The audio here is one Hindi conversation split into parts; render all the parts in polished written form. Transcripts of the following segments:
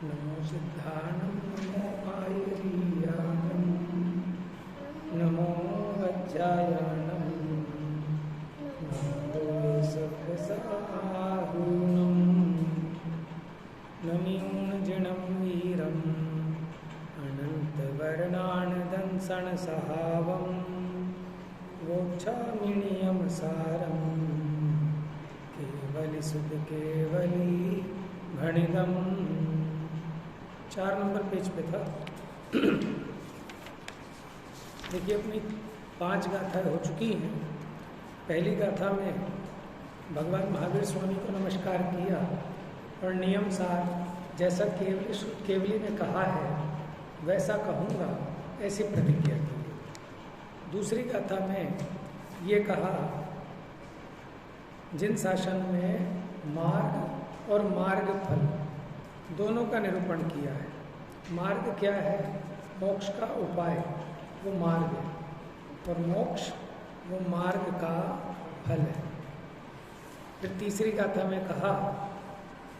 नमो सिद्धानं नमो आयुर्यानं नमो वज्रायानं नमो सव्यसाहूनं नमीऊणजिणं वीरम् अनन्तवर्णानदंसणसहावं वोक्षामिणियमसारं केवली भणिदम। 4 नंबर पेज पे था। देखिए अपनी 5 गाथाएं हो चुकी हैं। पहली गाथा में भगवान महावीर स्वामी को नमस्कार किया और नियम सार जैसा केवली ने कहा है वैसा कहूँगा, ऐसी प्रतिज्ञा की। दूसरी गाथा में ये कहा जिन शासन में मार्ग और मार्ग फल दोनों का निरूपण किया है। मार्ग क्या है? मोक्ष का उपाय, वो मार्ग है, और मोक्ष वो मार्ग का फल है। फिर तीसरी गाथा में कहा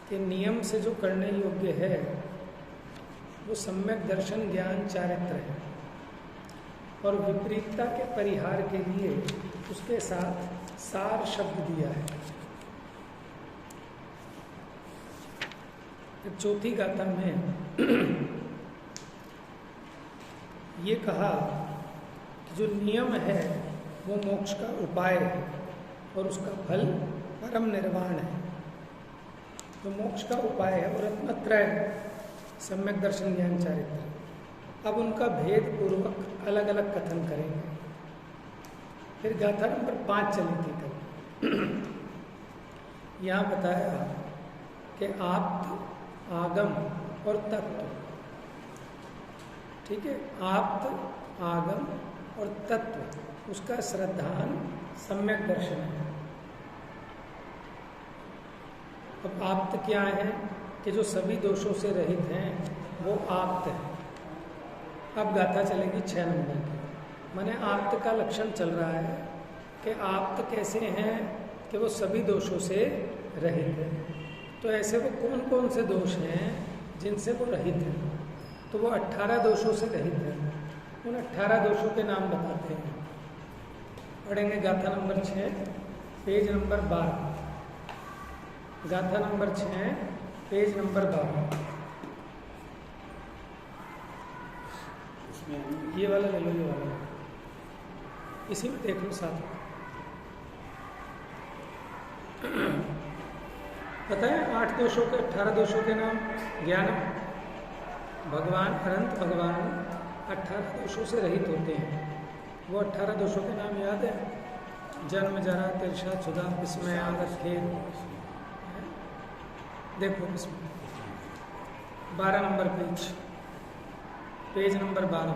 कि नियम से जो करने योग्य है वो सम्यक दर्शन ज्ञान चारित्र है, और विपरीतता के परिहार के लिए उसके साथ सार शब्द दिया है। चौथी गाथा में ये कहा कि जो नियम है वो मोक्ष का उपाय है और उसका फल परम निर्वाण है। तो मोक्ष का उपाय है और रत्नत्रय सम्यक दर्शन ज्ञान चारित्र। अब उनका भेद पूर्वक अलग अलग कथन करेंगे। फिर गाथा नंबर 5 चली थी कल। यहाँ बताया कि आप्त, आगम और तत्व, ठीक है, आप्त, आगम और तत्व, उसका श्रद्धान सम्यक दर्शन है। अब आप्त क्या है? कि जो सभी दोषों से रहित हैं वो आप्त है। अब गाथा चलेगी 6 नंबर की। माने आप्त का लक्षण चल रहा है कि आप्त कैसे हैं कि वो सभी दोषों से रहित है। तो ऐसे वो कौन कौन से दोष हैं जिनसे वो रहित हैं? तो वो 18 दोषों से रहित है। उन 18 दोषों के नाम बताते हैं। पढ़ेंगे गाथा नंबर 6 पेज नंबर 12। गाथा नंबर 6 पेज नंबर 12। ये वाला ले लो, ये वाला इसी में देख लो साथ में। पता है 8 दोषों के 18 दोषों के नाम? ज्ञान भगवान, अनंत भगवान 18 दोषों से रहित होते हैं। वो 18 दोषों के नाम याद है? जन्म, जरा, तिरछा, क्षुधा, विस्मय, आदर, खेद। देखो इसमें 12 नंबर पेज नंबर 12।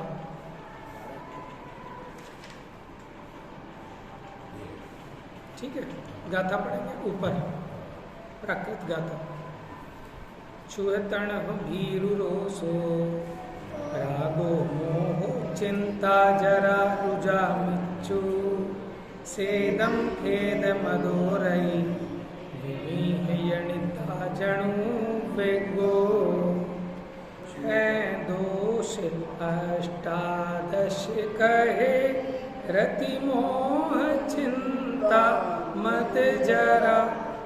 ठीक है, गाथा पढ़ेंगे ऊपर। प्राकृत गाथा। छुहतण भीरु रोसो रागो मोह चिंता जरा रुजा मिच्छु सेदम खेद मदोरई विमीहयनिता जणु वेगो है दोष 18 कहे रति मोह चिंता मत जरा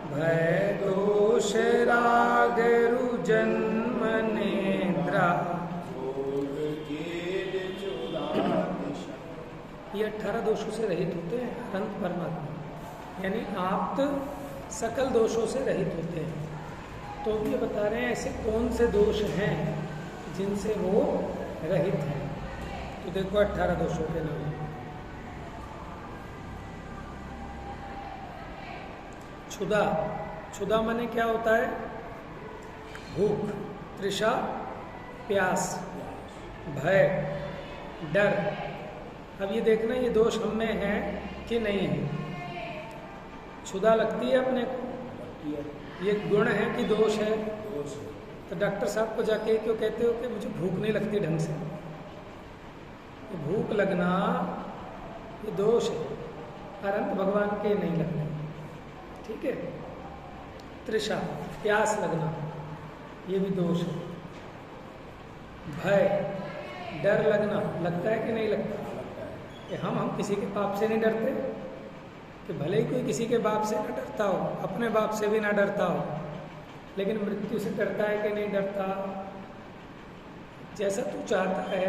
भय दोष राग रुजन्म नेत्रा। ये 18 दोषों से रहित होते हैं अनंत परमात्मा, यानी आप्त सकल दोषों से रहित होते हैं। तो ये बता रहे हैं ऐसे कौन से दोष हैं जिनसे वो रहित हैं। तो देखो 18 दोषों के नाम। क्षुधा। क्षुधा माने क्या होता है? भूख, तृषा, प्यास, भय, डर। अब ये देखना ये दोष हम में है कि नहीं है। क्षुधा लगती है अपने को, ये गुण है कि दोष है? तो डॉक्टर साहब को जाके क्यों कहते हो कि मुझे भूख नहीं लगती ढंग से? तो भूख लगना ये दोष है, अनंत भगवान के नहीं लगने। ठीक है। तृषा, प्यास लगना, ये भी दोष है। भय, डर लगना, लगता है कि नहीं लगता? कि हम किसी के बाप से नहीं डरते, कि भले ही कोई किसी के बाप से ना डरता हो, अपने बाप से भी ना डरता हो, लेकिन मृत्यु से डरता है कि नहीं डरता? जैसा तू चाहता है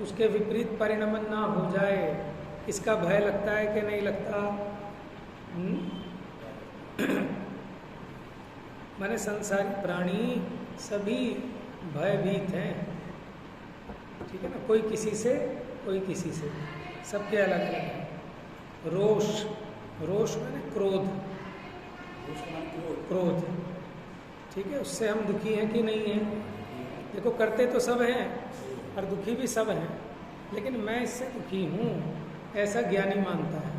उसके विपरीत परिणमन ना हो जाए, इसका भय लगता है कि नहीं लगता? माने संसारी प्राणी सभी भयभीत हैं, ठीक है ना? कोई किसी से, कोई किसी से, सबके अलग अलग है। रोष, रोष माने क्रोध, क्रोध, ठीक है? उससे हम दुखी हैं कि नहीं हैं? देखो करते तो सब हैं और दुखी भी सब हैं, लेकिन मैं इससे दुखी हूँ ऐसा ज्ञानी मानता है।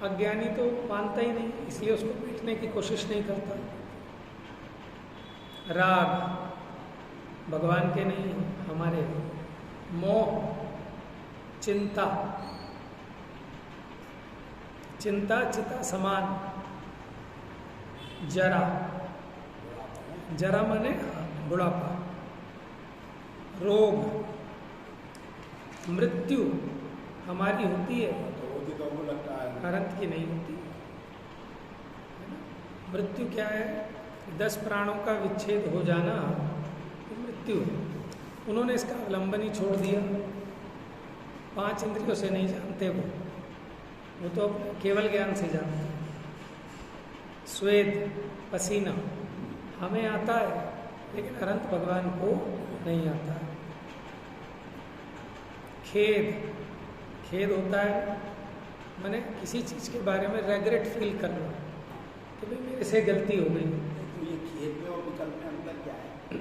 अज्ञानी तो मानता ही नहीं, इसलिए उसको मिटने की कोशिश नहीं करता। राग भगवान के नहीं, हमारे। मोह, चिंता, चिंता चिता समान। जरा, जरा माने बुढ़ापा। रोग, मृत्यु हमारी होती है, अनंत की नहीं होती। मृत्यु क्या है? 10 प्राणों का विच्छेद हो जाना तो मृत्यु है। उन्होंने इसका अवलंबन ही छोड़ दिया, 5 इंद्रियों से नहीं जानते वो तो केवल ज्ञान से जानते हैं। स्वेद, पसीना हमें आता है, लेकिन अनंत भगवान को नहीं आता है। खेद, खेद होता है माने किसी चीज़ के बारे में रेग्रेट फील करना कि भाई मेरे से गलती हो गई। तो ये खेद में और विकल्प में अंतर क्या है?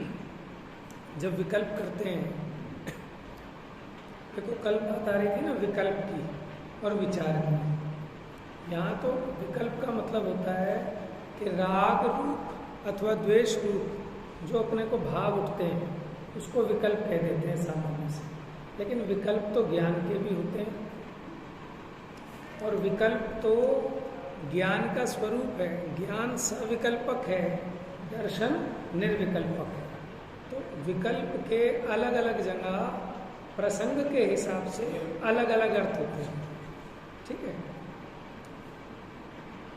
जब विकल्प करते हैं, देखो कल बात आ रही थी ना विकल्प की और विचार की। यहाँ तो विकल्प का मतलब होता है कि राग रूप अथवा द्वेष रूप जो अपने को भाव उठते हैं उसको विकल्प कह देते हैं सामान्य से। लेकिन विकल्प तो ज्ञान के भी होते हैं, और विकल्प तो ज्ञान का स्वरूप है। ज्ञान सविकल्पक है, दर्शन निर्विकल्पक है। तो विकल्प के अलग अलग जगह प्रसंग के हिसाब से अलग अलग अर्थ होते हैं, ठीक है?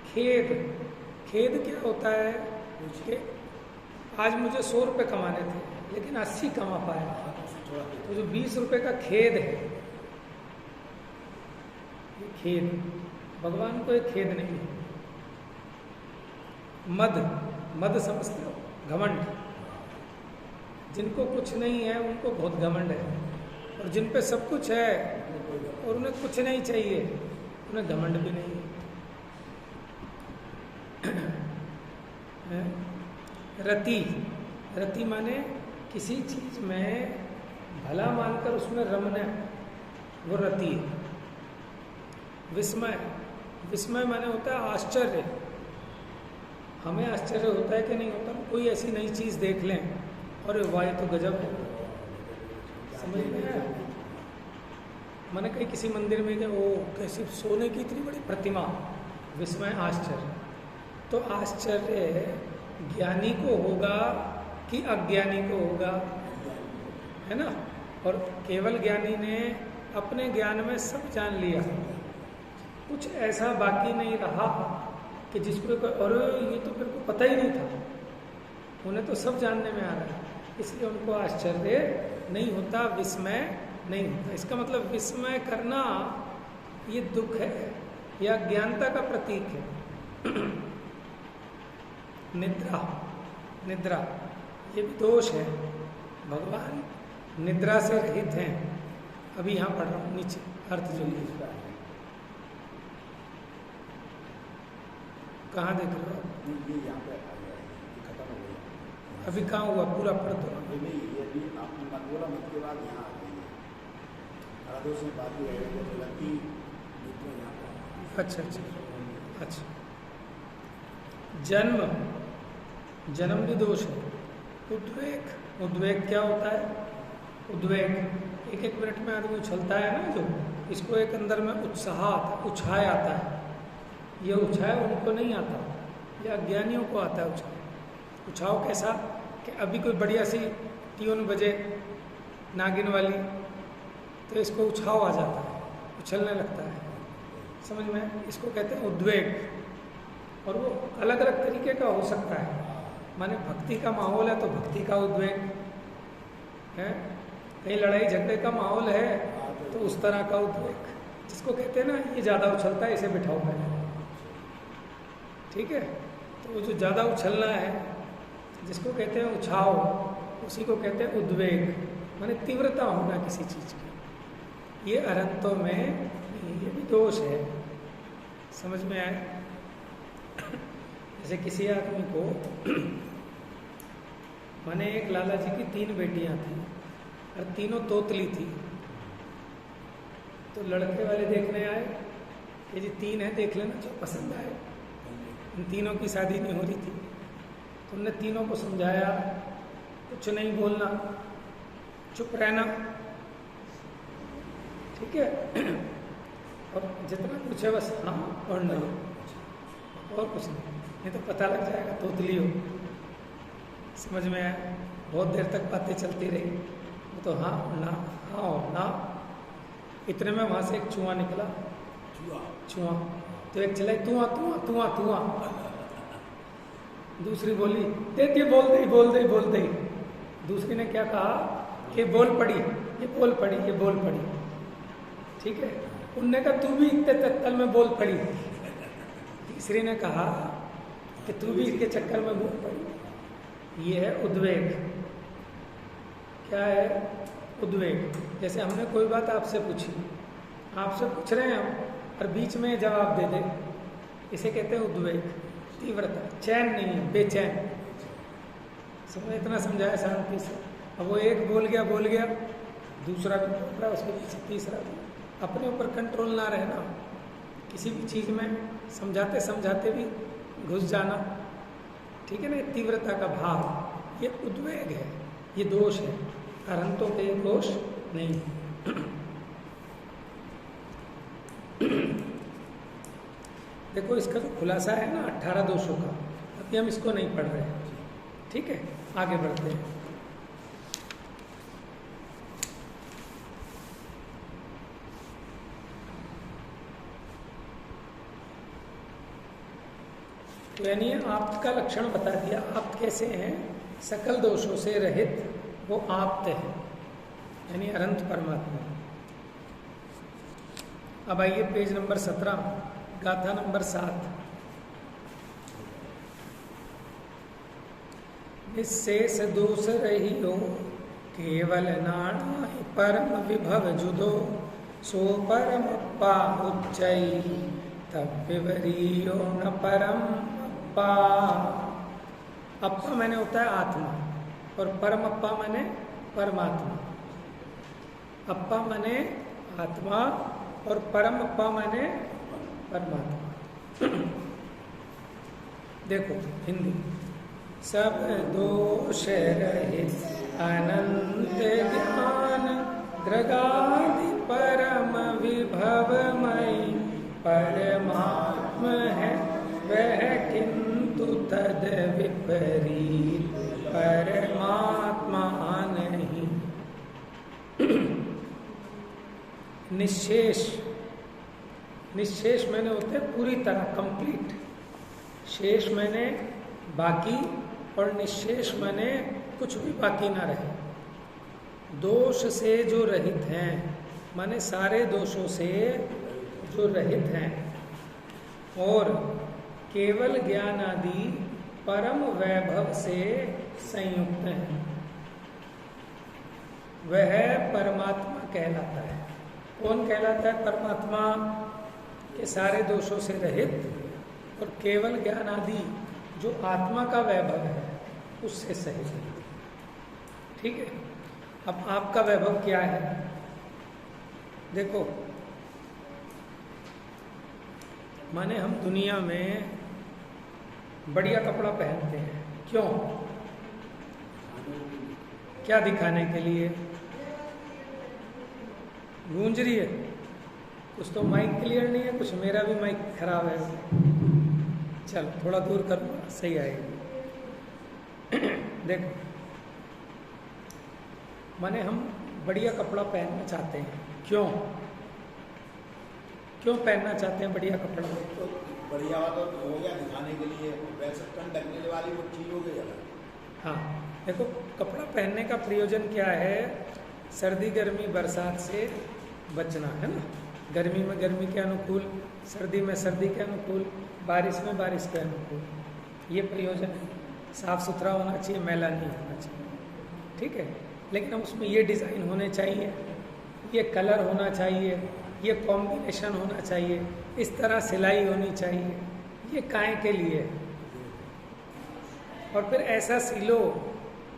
खेद, खेद क्या होता है कि आज मुझे 100 रुपये कमाने थे लेकिन 80 कमा पाया, तो जो 20 रुपये का खेद है, ये खेद। भगवान को एक खेद नहीं है। मद, मद समझते हो? घमंड। जिनको कुछ नहीं है उनको बहुत घमंड है, और जिन पे सब कुछ है और उन्हें कुछ नहीं चाहिए उन्हें घमंड भी नहीं है। रति, रति माने किसी चीज में भला मानकर उसमें रमना, वो रति है। विस्मय, विस्मय माने होता है आश्चर्य। हमें आश्चर्य होता है कि नहीं होता? कोई ऐसी नई चीज देख लें और वाह तो गजब है, समझ में आया? मैंने कहीं किसी मंदिर में गए, ओ कैसी सोने की इतनी बड़ी प्रतिमा, विस्मय आश्चर्य। तो आश्चर्य ज्ञानी को होगा कि अज्ञानी को होगा, है ना? और केवल ज्ञानी ने अपने ज्ञान में सब जान लिया, कुछ ऐसा बाकी नहीं रहा कि जिसको और ये तो मेरे को पता ही नहीं था, उन्हें तो सब जानने में आ रहा है, इसलिए उनको आश्चर्य नहीं होता, विस्मय नहीं होता। इसका मतलब विस्मय करना ये दुख है या ज्ञानता का प्रतीक है। निद्रा, निद्रा ये भी दोष है। भगवान निद्रा से रहित हैं। अभी यहाँ पढ़ रहा हूँ नीचे अर्थ जो लिखा है, कहाँ देख रहे हो? यहाँ पे खत्म हो गया। अभी कहाँ हुआ? पूरा पढ़ दो। ये आपने मत बोला, मत के बाद यहाँ आ गई है से बात भी है। अच्छा अच्छा अच्छा। जन्म, जन्म भी दोष है। उद्वेग, उद्वेग क्या होता है? उद्वेग एक एक मिनट में आदमी उछलता है ना, जो इसको एक अंदर में उत्साह आता, उछाए आता है। ये उछाए उनको नहीं आता, ये अज्ञानियों को आता है उछाए। उछाओ कैसा कि अभी कोई बढ़िया सी ट्यून बजे नागिन वाली, तो इसको उछाव आ जाता है, उछलने लगता है। समझ में? इसको कहते हैं उद्वेग। और वो अलग अलग तरीके का हो सकता है। माने भक्ति का माहौल है तो भक्ति का उद्वेग है, कहीं लड़ाई झगड़े का माहौल है तो उस तरह का उद्वेग, जिसको कहते हैं ना ये ज़्यादा उछलता है इसे बिठाओ पहले, ठीक है। तो वो जो ज़्यादा उछलना है जिसको कहते हैं उछाव, उसी को कहते हैं उद्वेग, माने तीव्रता होना किसी चीज़ की। ये अरहंतों में ये भी दोष है। समझ में आए? जैसे किसी आदमी को माने एक लाला जी की 3 बेटियां थी और तीनों तोतली थी। तो लड़के वाले देखने आए कि जी 3 है, देख लेना जो पसंद आए। इन तीनों की शादी नहीं हो रही थी। तो उनने तीनों को समझाया, कुछ नहीं बोलना, चुप रहना, ठीक है। और जितना पूछे बस हाँ और नहीं, और कुछ नहीं तो पता लग जाएगा तोतली हो। समझ में आया? बहुत देर तक बातें चलती रही, वो तो हाँ ना, हाँ और ना। इतने में वहाँ से एक चूहा निकला, चूहा। तो एक चलाई तुआ तुआ तुआ तुआ, दूसरी बोली दे बोल दे। दूसरी ने क्या कहा कि बोल पड़ी, ये बोल पड़ी, ये बोल पड़ी, ठीक है। उनने कहा तू भी इतने तत्तल में बोल पड़ी। तीसरी ने कहा कि तू भी इसके चक्कर में बोल पड़ी। ये है उद्वेग। क्या है? उद्वेग। जैसे हमने कोई बात आपसे पूछी, आपसे पूछ रहे हैं हम और बीच में जवाब दे दे, इसे कहते हैं उद्वेग, तीव्रता। चैन नहीं है, बेचैन। समझ? इतना समझाया शांति से। अब वो एक बोल गया, दूसरा भी बोल रहा, उसके पीछे तीसरा भी। अपने ऊपर कंट्रोल ना रहना, किसी भी चीज़ में समझाते समझाते भी घुस जाना, ठीक है ना। तीव्रता का भाव, ये उद्वेग है, ये दोष है। अरहंतों के ये दोष नहीं। देखो इसका जो खुलासा है ना 18 दोषों का, अभी हम इसको नहीं पढ़ रहे हैं, ठीक है। आगे बढ़ते हैं। तो यानी आप्त का लक्षण बता दिया। आप्त कैसे हैं? सकल दोषों से रहित वो आप्त है, यानी अनंत परमात्मा। अब आइए पेज नंबर 17, गाथा नंबर 7। निःशेष दोष रहियो केवल नाना परम विभव जुदो, सो परम अप्पा उच्चई तब विवरियो न परम अप्पा। अप्पा मैंने होता है आत्मा, और परम अप्पा मैंने परमात्मा। अप्पा मैंने आत्मा और परम अप्पा मैंने परमात्मा। देखो हिंदी। सब दोष रहित अनंत ज्ञान दृगादि परम विभवमयी परमात्म है वह, किंतु तद विपरीत परमात्मा नहीं। निःशेष, निःशेष मैंने होते पूरी तरह कंप्लीट, शेष मैंने बाकी, और निःशेष मैंने कुछ भी बाकी ना रहे। दोष से जो रहित हैं, माने सारे दोषों से जो रहित हैं, और केवल ज्ञान आदि परम वैभव से संयुक्त हैं, वह परमात्मा कहलाता है। कौन कहलाता है? परमात्मा के सारे दोषों से रहित और केवल ज्ञान आदि जो आत्मा का वैभव है उससे सहित, ठीक है। अब आपका वैभव क्या है? देखो, माने हम दुनिया में बढ़िया कपड़ा पहनते हैं, क्यों? क्या दिखाने के लिए? गूंज रही है कुछ, तो माइक क्लियर नहीं है, कुछ मेरा भी माइक खराब है। चल थोड़ा दूर कर, सही आएगी। देखो, माने हम बढ़िया कपड़ा पहनना चाहते हैं। क्यों क्यों पहनना चाहते हैं बढ़िया कपड़ा? तो बढ़िया वाला तो हो गया दिखाने के लिए, वैसे ठंड लगने वाली वो चीज हो गई अलग। हाँ, देखो कपड़ा पहनने का प्रयोजन क्या है? सर्दी गर्मी बरसात से बचना है ना। गर्मी में गर्मी के अनुकूल, सर्दी में सर्दी के अनुकूल, बारिश में बारिश के अनुकूल, ये प्रयोजन है। साफ सुथरा होना चाहिए, मैला नहीं होना चाहिए, ठीक है। लेकिन उसमें ये डिज़ाइन होने चाहिए, ये कलर होना चाहिए, ये कॉम्बिनेशन होना चाहिए, इस तरह सिलाई होनी चाहिए। ये काहे के लिए है? और फिर ऐसा सिलो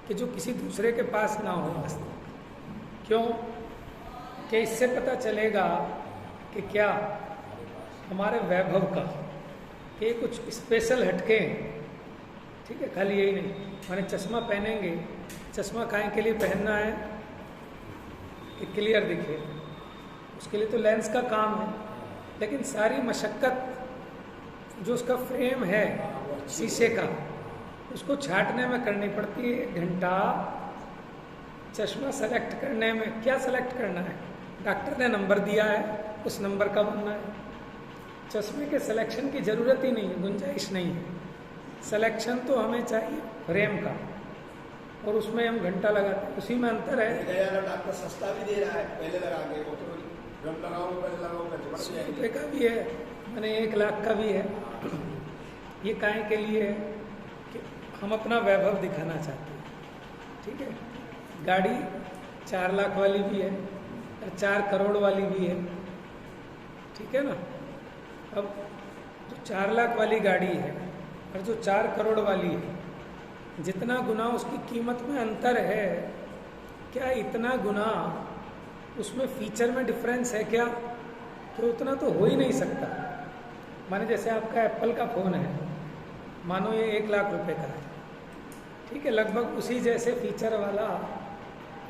कि जो किसी दूसरे के पास ना हो आज तक। क्यों? कि इससे पता चलेगा कि क्या हमारे वैभव का कि कुछ स्पेशल हटके हैं, ठीक है। खाली यही नहीं, माने चश्मा पहनेंगे, चश्मा काहे के लिए पहनना है? कि क्लियर दिखे, उसके लिए तो लेंस का काम है। लेकिन सारी मशक्क़त जो उसका फ्रेम है शीशे का, उसको छांटने में करनी पड़ती है 1 घंटा। चश्मा सेलेक्ट करने में क्या सेलेक्ट करना है? डॉक्टर ने नंबर दिया है, उस नंबर का बनना है। चश्मे के सिलेक्शन की ज़रूरत ही नहीं है, गुंजाइश नहीं है। सिलेक्शन तो हमें चाहिए फ्रेम का, और उसमें हम घंटा लगाते हैं, उसी में अंतर है। डॉक्टर सस्ता भी दे रहा है, पहले लगा के वो तो रंग लगाओ, पहले लगाओ, 100 रुपये का भी है, मैंने 1 लाख का भी है। ये काहे के लिए है? कि हम अपना वैभव दिखाना चाहते हैं, ठीक है। गाड़ी 4 लाख वाली भी है और 4 करोड़ वाली भी है, ठीक है ना। अब जो 4 लाख वाली गाड़ी है और जो 4 करोड़ वाली है, जितना गुना उसकी कीमत में अंतर है, क्या इतना गुना उसमें फीचर में डिफरेंस है क्या? तो उतना तो हो ही नहीं सकता। माने जैसे आपका एप्पल का फ़ोन है, मानो ये 1 लाख रुपए का है, ठीक है। लगभग उसी जैसे फीचर वाला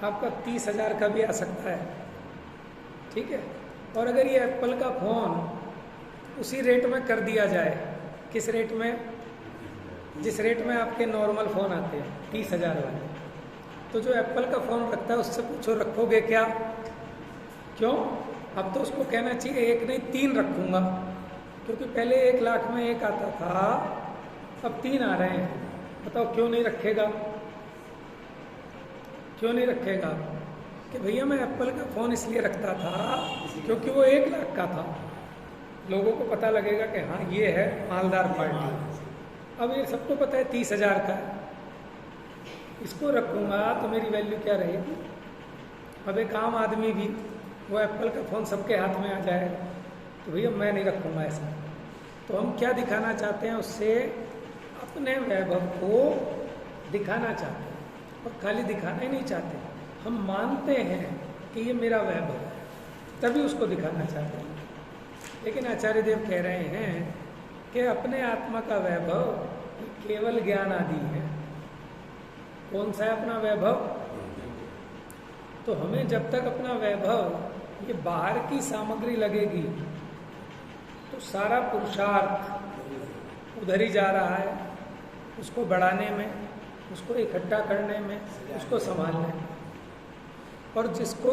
आपका 30,000 का भी आ सकता है, ठीक है। और अगर ये एप्पल का फ़ोन उसी रेट में कर दिया जाए, किस रेट में? जिस रेट में आपके नॉर्मल फ़ोन आते हैं 30,000 वाले, तो जो एप्पल का फ़ोन रखता है उससे पूछो रखोगे क्या? क्यों? अब तो उसको कहना चाहिए 1 नहीं 3 रखूँगा, क्योंकि पहले 1 लाख में 1 आता था, अब 3 आ रहे हैं। बताओ क्यों नहीं रखेगा? क्यों नहीं रखेगा? कि भैया मैं एप्पल का फ़ोन इसलिए रखता था क्योंकि वो 1 लाख का था। लोगों को पता लगेगा कि हाँ ये है मालदार पार्टी। अब ये सबको पता है 30,000 का है, इसको रखूँगा तो मेरी वैल्यू क्या रहेगी? अब एक आम आदमी भी वो एप्पल का फ़ोन सबके हाथ में आ जाएगा, तो भैया मैं नहीं रखूँगा ऐसा। तो हम क्या दिखाना चाहते हैं? उससे अपने वैभव को दिखाना चाहते हैं, और खाली दिखाना ही नहीं चाहते, हम मानते हैं कि ये मेरा वैभव है, तभी उसको दिखाना चाहते हैं। लेकिन आचार्य देव कह रहे हैं कि अपने आत्मा का वैभव केवल ज्ञान आदि है। कौन सा है अपना वैभव? तो हमें जब तक अपना वैभव ये बाहर की सामग्री लगेगी, तो सारा पुरुषार्थ उधर ही जा रहा है, उसको बढ़ाने में, उसको इकट्ठा करने में, उसको संभालने में। और जिसको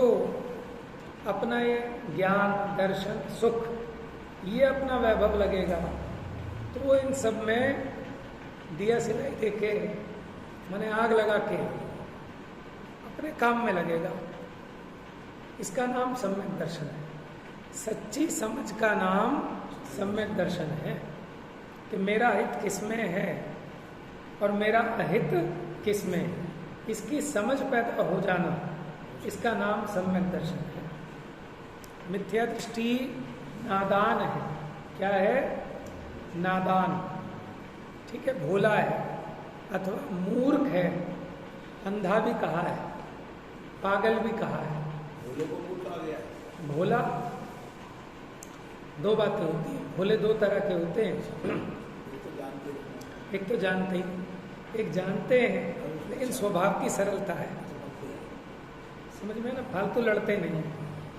अपना ये ज्ञान, दर्शन, सुख, ये अपना वैभव लगेगा, तो वो इन सब में दिया सिलाई दे के, माने आग लगा के अपने काम में लगेगा। इसका नाम सम्यक दर्शन है। सच्ची समझ का नाम सम्यक दर्शन है कि मेरा हित किसमें है और मेरा अहित किसमें है, इसकी समझ पैदा हो जाना, इसका नाम सम्यक दर्शन है। मिथ्या दृष्टि नादान है। क्या है? नादान, ठीक है, भोला है, अथवा मूर्ख है, अंधा भी कहा है, पागल भी कहा है। भोले को मूर्ख कहा गया। भोला, 2 बातें होती हैं। भोले 2 तरह के होते हैं। एक तो जानते ही, एक जानते हैं लेकिन स्वभाव की सरलता है, समझ में ना, फालतू लड़ते नहीं।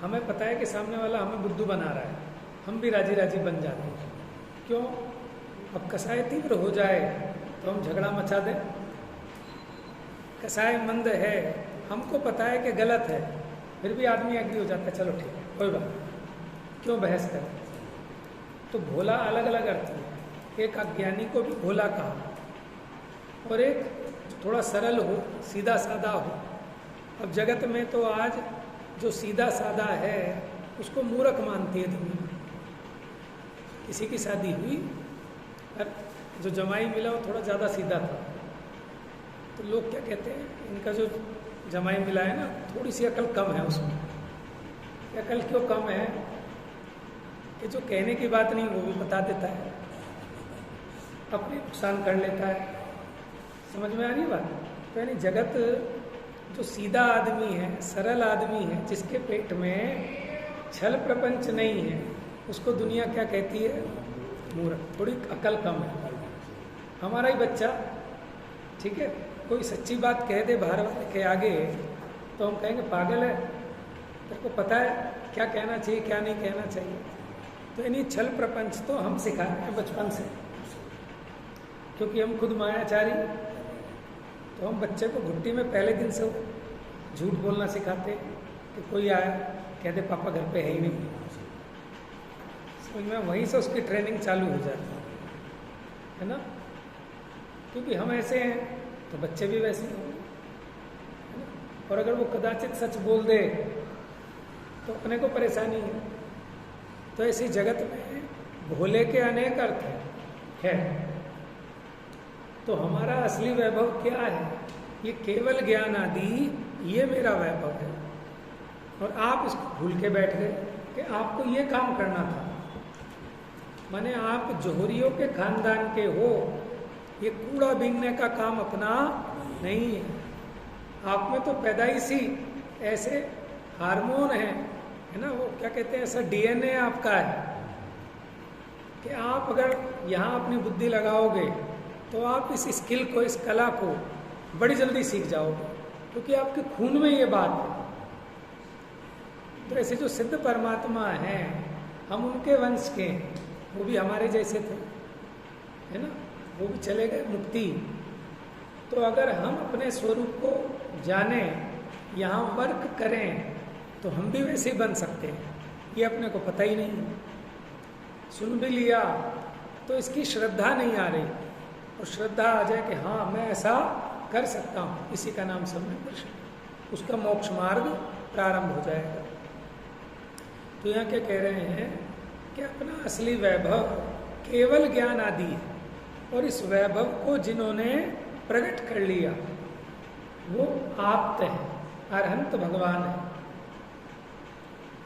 हमें पता है कि सामने वाला हमें बुद्धू बना रहा है, हम भी राजी राजी बन जाते हैं। क्यों? अब कसाय तीव्र हो जाए तो हम झगड़ा मचा दें। कसाय मंद है, हमको पता है कि गलत है, फिर भी आदमी एग्री हो जाता है, चलो ठीक है कोई बात नहीं, क्यों बहस करें। तो भोला अलग अलग अर्थ है, एक अज्ञानी को भी भोला कहा और एक थोड़ा सरल हो, सीधा साधा हो। अब जगत में तो आज जो सीधा साधा है उसको मूर्ख मानती है दुनिया। किसी की शादी हुई और जो जमाई मिला वो थोड़ा ज़्यादा सीधा था, तो लोग क्या कहते हैं, इनका जो जमाई मिला है ना थोड़ी सी अकल कम है उसमें। अकल क्यों कम है कि जो कहने की बात नहीं वो भी बता देता है, अपने नुकसान कर लेता है। समझ में आ रही बात? तो यानी जगत जो सीधा आदमी है, सरल आदमी है, जिसके पेट में छल प्रपंच नहीं है, उसको दुनिया क्या कहती है? मूर्ख। थोड़ी अकल कम है। हमारा ही बच्चा, ठीक है, कोई सच्ची बात कह दे बाहर वाले के आगे तो हम कहेंगे पागल है, तेरे को पता है क्या कहना चाहिए क्या नहीं कहना चाहिए। तो यानी छल प्रपंच तो हम सिखा रहे हैं बचपन से, क्योंकि हम खुद मायाचारी। तो हम बच्चे को घुट्टी में पहले दिन से झूठ बोलना सिखाते कि कोई आया कहते पापा घर पे है ही नहीं। समझ में? वहीं से उसकी ट्रेनिंग चालू हो जाती है ना, क्योंकि हम ऐसे हैं तो बच्चे भी वैसे होंगे। और अगर वो कदाचित सच बोल दे तो अपने को परेशानी है। तो ऐसी जगत में भोले के अनेक अर्थ है। तो हमारा असली वैभव क्या है? ये केवल ज्ञान आदि, ये मेरा वैभव है। और आप इसको भूल के बैठ गए कि आपको ये काम करना था। माने आप जोहरियों के खानदान के हो, ये कूड़ा बीनने का काम अपना नहीं है। आप में तो पैदाइशी ऐसे हार्मोन है ना, वो क्या कहते हैं, ऐसा डीएनए आपका है कि आप अगर यहाँ अपनी बुद्धि लगाओगे तो आप इस स्किल को, इस कला को बड़ी जल्दी सीख जाओगे, क्योंकि आपके खून में ये बात है। तो ऐसे जो सिद्ध परमात्मा हैं, हम उनके वंश के, वो भी हमारे जैसे थे, है ना, वो भी चले गए मुक्ति। तो अगर हम अपने स्वरूप को जाने, यहाँ वर्क करें, तो हम भी वैसे ही बन सकते हैं। ये अपने को पता ही नहीं, सुन भी लिया तो इसकी श्रद्धा नहीं आ रही, और श्रद्धा आ जाए कि हाँ मैं ऐसा कर सकता हूँ, इसी का नाम सम्यक, उसका मोक्ष मार्ग प्रारंभ हो जाएगा। तो यहाँ क्या कह रहे हैं कि अपना असली वैभव केवल ज्ञान आदि है, और इस वैभव को जिन्होंने प्रकट कर लिया वो आप्त है, अरहंत भगवान है,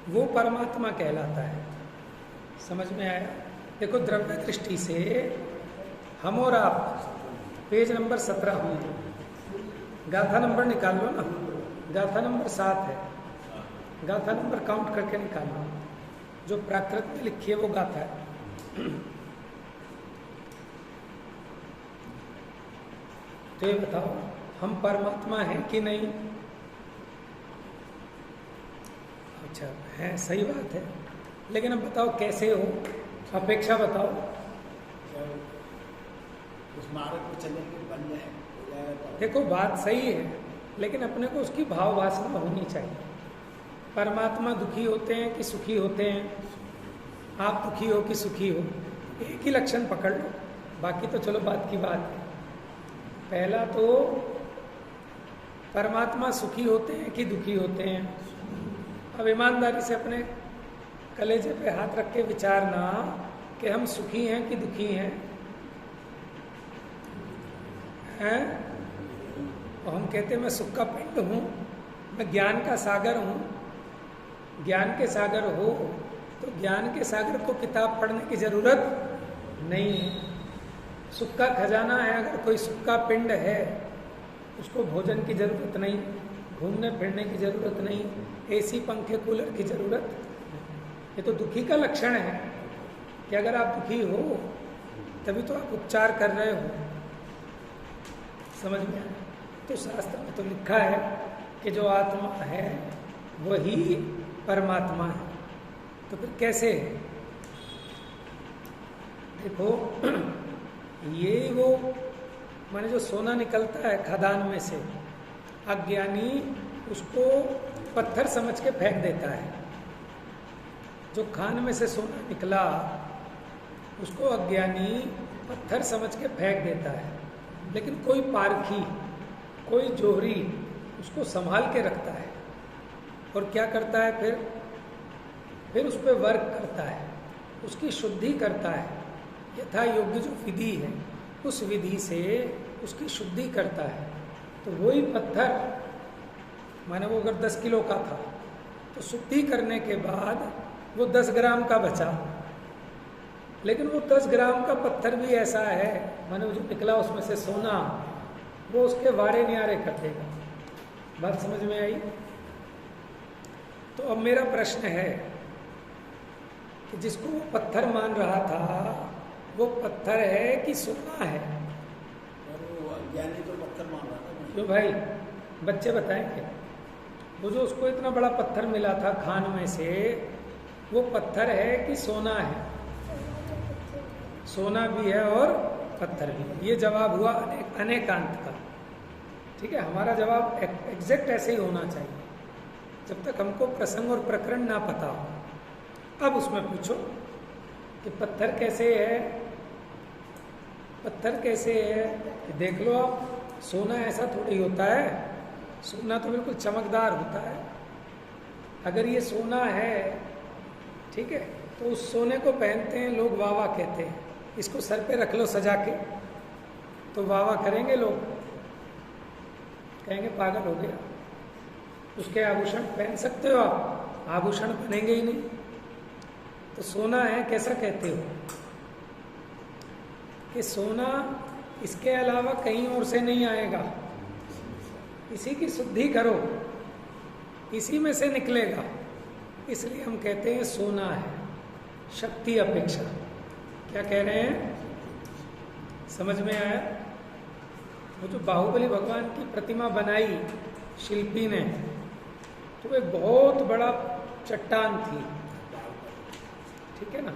वो परमात्मा कहलाता है। समझ में आया? देखो द्रव्य दृष्टि से हम और आप, पेज नंबर 17 हुई, गाथा नंबर निकाल लो ना, गाथा नंबर 7 है, गाथा नंबर काउंट करके निकाल लो, जो प्राकृत में लिखी है वो गाथा है। तो ये बताओ हम परमात्मा हैं कि नहीं? अच्छा है, सही बात है, लेकिन अब बताओ कैसे हो, अपेक्षा बताओ। उस मार्ग पर चलने के बन जाए। देखो बात सही है, लेकिन अपने को उसकी भाव वासना होनी चाहिए। परमात्मा दुखी होते हैं कि सुखी होते हैं? आप दुखी हो कि सुखी हो, एक ही लक्षण पकड़ लो, बाकी तो चलो बात की बात है। पहला तो परमात्मा सुखी होते हैं कि दुखी होते हैं? अब ईमानदारी से अपने कलेजे पे हाथ रख के विचारना कि हम सुखी हैं कि दुखी हैं? और हम कहते हैं मैं सुख का पिंड हूँ, मैं ज्ञान का सागर हूँ। ज्ञान के सागर हो तो ज्ञान के सागर को किताब पढ़ने की जरूरत नहीं है। सुख का खजाना है, अगर कोई सुख का पिंड है, उसको भोजन की जरूरत नहीं, घूमने फिरने की जरूरत नहीं, एसी पंखे कूलर की जरूरत। ये तो दुखी का लक्षण है कि अगर आप दुखी हो तभी तो आप उपचार कर रहे हो। समझ में? तो शास्त्र में तो लिखा है कि जो आत्मा है वही परमात्मा है। तो फिर कैसे? देखो ये वो माने जो सोना निकलता है खदान में से, अज्ञानी उसको पत्थर समझ के फेंक देता है। जो खान में से सोना निकला उसको अज्ञानी पत्थर समझ के फेंक देता है, लेकिन कोई पारखी, कोई जोहरी उसको संभाल के रखता है और क्या करता है, फिर उस पर वर्क करता है, उसकी शुद्धि करता है। यथा योग्य जो विधि है उस विधि से उसकी शुद्धि करता है। तो वही पत्थर, माने वो अगर 10 किलो का था तो शुद्धि करने के बाद वो 10 ग्राम का बचा, लेकिन वो 10 ग्राम का पत्थर भी ऐसा है, माने वो जो निकला उसमें से सोना, वो उसके वारे न्यारे कर देगा। बात समझ में आई? तो अब मेरा प्रश्न है कि जिसको वो पत्थर मान रहा था वो पत्थर है कि सोना है? और वो अज्ञानी तो पत्थर मान रहा था। क्यों भाई, बच्चे बताएंगे। वो जो उसको इतना बड़ा पत्थर मिला था खान में से, वो पत्थर है कि सोना है? सोना भी है और पत्थर भी। ये जवाब हुआ अनेकांत का। ठीक है, हमारा जवाब एग्जैक्ट ऐसे ही होना चाहिए जब तक हमको प्रसंग और प्रकरण ना पता हो। अब उसमें पूछो कि पत्थर कैसे है, पत्थर कैसे है? कि देख लो आप, सोना ऐसा थोड़ी होता है, सोना तो बिल्कुल चमकदार होता है। अगर ये सोना है, ठीक है, तो उस सोने को पहनते हैं लोग, वाह वाह कहते हैं। इसको सर पे रख लो सजा के तो वाह वाह करेंगे लोग, कहेंगे पागल हो गया। उसके आभूषण पहन सकते हो आप, आभूषण बनेंगे ही नहीं। तो सोना है कैसा कहते हो? कि सोना इसके अलावा कहीं और से नहीं आएगा, इसी की शुद्धि करो, इसी में से निकलेगा। इसलिए हम कहते हैं सोना है शक्ति अपेक्षा। क्या कह रहे हैं? समझ में आया? वो जो बाहुबली भगवान की प्रतिमा बनाई शिल्पी ने, तो एक बहुत बड़ा चट्टान थी, ठीक है ना।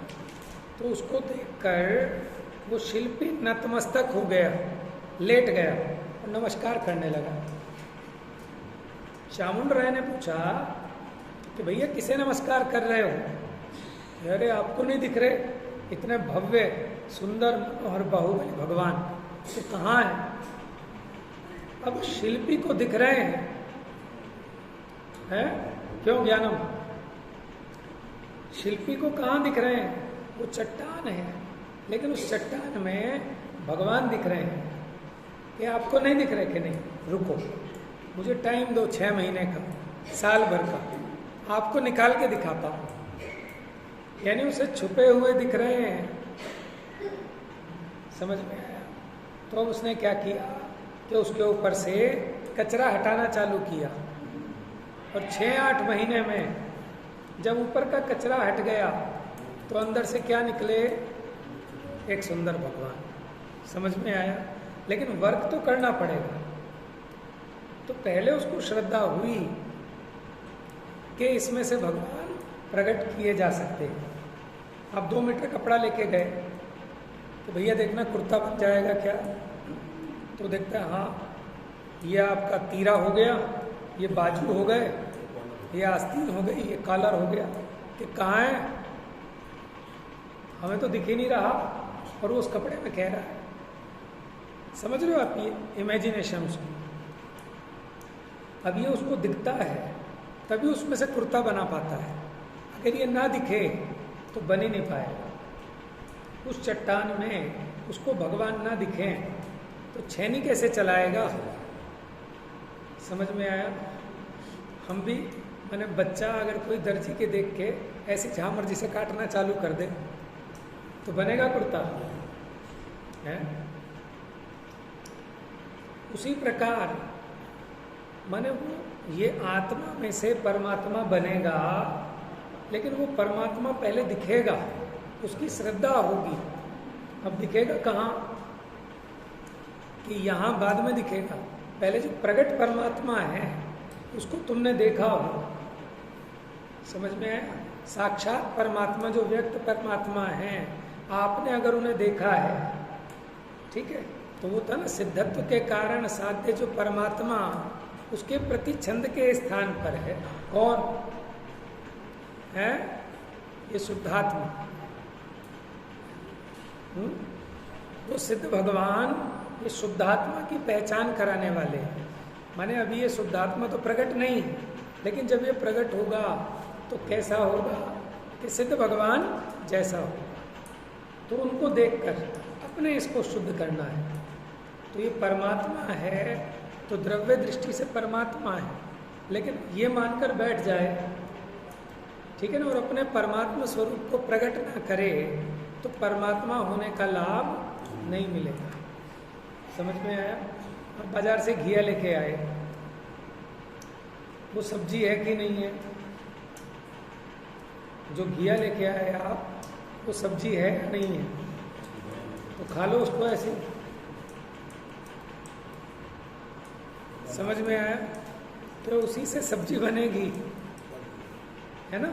तो उसको देखकर वो शिल्पी नतमस्तक हो गया, लेट गया और नमस्कार करने लगा। चामुंड राय ने पूछा कि भैया किसे नमस्कार कर रहे हो? अरे आपको नहीं दिख रहे इतने भव्य सुंदर और बाहुबली भगवान तो कहाँ है? अब शिल्पी को दिख रहे हैं? क्यों ज्ञानम? शिल्पी को कहाँ दिख रहे हैं? वो चट्टान है, लेकिन उस चट्टान में भगवान दिख रहे हैं। ये आपको नहीं दिख रहे कि नहीं? रुको, मुझे टाइम दो, 6 महीने का, साल भर का, आपको निकाल के दिखाता हूँ। यानी उसे छुपे हुए दिख रहे हैं। समझ में आया? तो अब उसने क्या किया कि उसके ऊपर से कचरा हटाना चालू किया, और 6-8 महीने में जब ऊपर का कचरा हट गया तो अंदर से क्या निकले? एक सुंदर भगवान। समझ में आया? लेकिन वर्क तो करना पड़ेगा। तो पहले उसको श्रद्धा हुई कि इसमें से भगवान प्रकट किए जा सकते हैं। आप 2 मीटर कपड़ा लेके गए तो भैया देखना कुर्ता बन जाएगा क्या? तो देखता है हाँ, ये आपका तीरा हो गया, ये बाजू हो गए, ये आस्तीन हो गई, ये कॉलर हो गया। कि कहाँ है? हमें तो दिख ही नहीं रहा, और वो उस कपड़े में कह रहा है। समझ रहे हो आप? ये इमेजिनेशन उसकी। अब ये उसको दिखता है तभी उसमें से कुर्ता बना पाता है। अगर ये ना दिखे तो बन ही नहीं पाएगा। उस चट्टान में उसको भगवान ना दिखे तो छेनी कैसे चलाएगा? समझ में आया? हम भी, मैंने बच्चा अगर कोई दर्जी के देख के ऐसे जहाँ मर्जी से काटना चालू कर दे तो बनेगा कुर्ता है? उसी प्रकार माने वो ये आत्मा में से परमात्मा बनेगा, लेकिन वो परमात्मा पहले दिखेगा, उसकी श्रद्धा होगी। अब दिखेगा कहाँ? कि यहाँ बाद में दिखेगा। पहले जो प्रकट परमात्मा है उसको तुमने देखा हो। समझ में आया? साक्षात परमात्मा जो व्यक्त परमात्मा है, आपने अगर उन्हें देखा है, ठीक है, तो वो था ना सिद्धत्व के कारण साध्य जो परमात्मा, उसके प्रति छंद के स्थान पर है। कौन है? ये शुद्धात्मा। तो सिद्ध भगवान ये शुद्धात्मा की पहचान कराने वाले हैं। माने अभी ये शुद्धात्मा तो प्रकट नहीं है, लेकिन जब ये प्रकट होगा तो कैसा होगा कि सिद्ध भगवान जैसा हो। तो उनको देखकर अपने इसको शुद्ध करना है। तो ये परमात्मा है तो द्रव्य दृष्टि से परमात्मा है, लेकिन ये मानकर बैठ जाए, ठीक है ना, और अपने परमात्मा स्वरूप को प्रकट ना करे तो परमात्मा होने का लाभ नहीं मिलेगा। समझ में आया? और बाजार से घिया लेके आए, वो सब्जी है कि नहीं है? जो घिया लेके आए आप, वो सब्जी है या नहीं है? तो खा लो उसको ऐसे। समझ में आया? तो उसी से सब्जी बनेगी, है ना?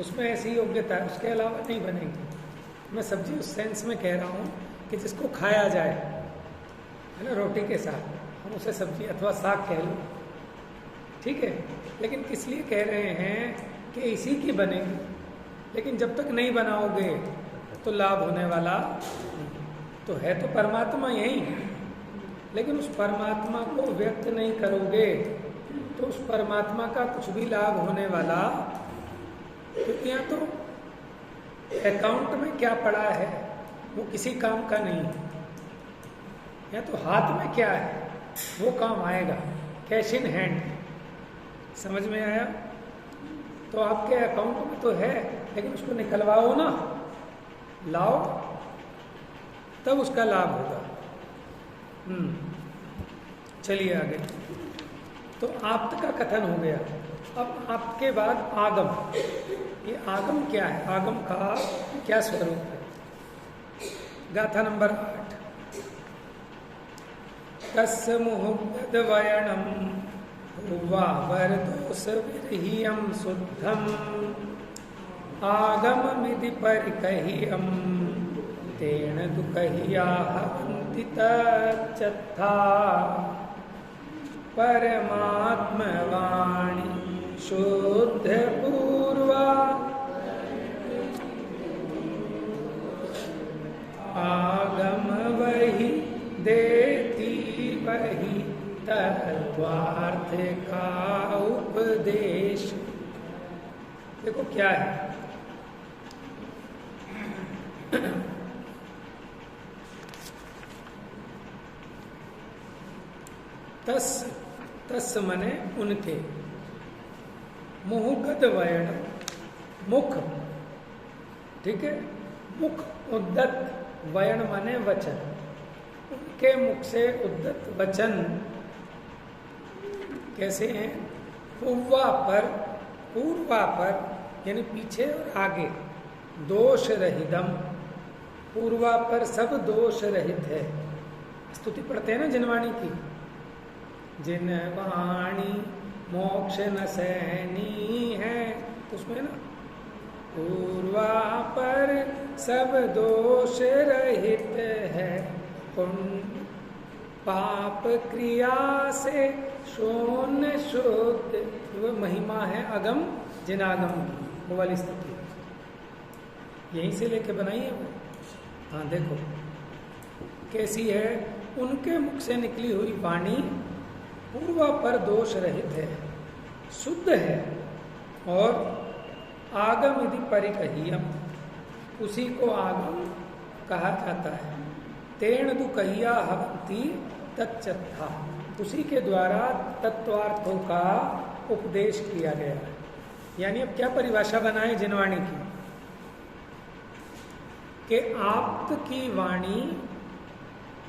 उसमें ऐसी योग्यता है, उसके अलावा नहीं बनेगी। मैं सब्जी उस सेंस में कह रहा हूँ कि जिसको खाया जाए, है ना, रोटी के साथ, हम उसे सब्जी अथवा साग कह लो, ठीक है। लेकिन किस लिए कह रहे हैं कि इसी की बनेगी, लेकिन जब तक नहीं बनाओगे तो लाभ होने वाला नहीं। तो है तो परमात्मा यही, लेकिन उस परमात्मा को व्यक्त नहीं करोगे तो उस परमात्मा का कुछ भी लाभ होने वाला, क्योंकि यहाँ तो अकाउंट में क्या पड़ा है वो किसी काम का नहीं है। यहाँ तो हाथ में क्या है वो काम आएगा, कैश इन हैंड। समझ में आया? तो आपके अकाउंट में तो है, लेकिन उसको निकलवाओ ना, लाओ, तब उसका लाभ होगा। चलिए आगे। तो आप्त का कथन हो गया। अब आपके बाद आगम। ये आगम क्या है? आगम का क्या स्वरूप है? गाथा नंबर 8। तस्य मुहुगदवयणम वावरदोष विरहियम शुद्धम आगममिति परिकहियम तेन दुःखहियाहन्ति तच्चत्था परमात्मवाणी शुद्ध पूर्वा आगम वही देती वही तत्वार्थ का उपदेश। देखो क्या है, तस मने उनके, मुहुगद वयण मुख, ठीक है, मुख उद्दत, वयण माने वचन, उनके मुख से उद्दत वचन कैसे हैं? पूर्वा पर यानी पीछे और आगे, दोष रहितम, पूर्वा पर सब दोष रहित है। स्तुति पढ़ते हैं ना जिनवाणी की, जिनवाणी मोक्ष न सहनी है, उसमें ना पूर्वा पर सब दोष रहित है, पुण्य पाप क्रिया से शून्य शुद्ध। वो महिमा है अगम जिनागम की, वो वाली स्तुति यहीं से लेके बनाई है वो। हाँ देखो कैसी है, उनके मुख से निकली हुई वाणी पूर्वा पर दोष रहित है, शुद्ध है, और आगम यदि परिकहियम, उसी को आगम कहा जाता है। तेण दुकहिया हवंती तच्चत्था, उसी के द्वारा तत्वार्थों का उपदेश किया गया है। यानी अब क्या परिभाषा बनाए जिनवाणी की, कि आप्त की वाणी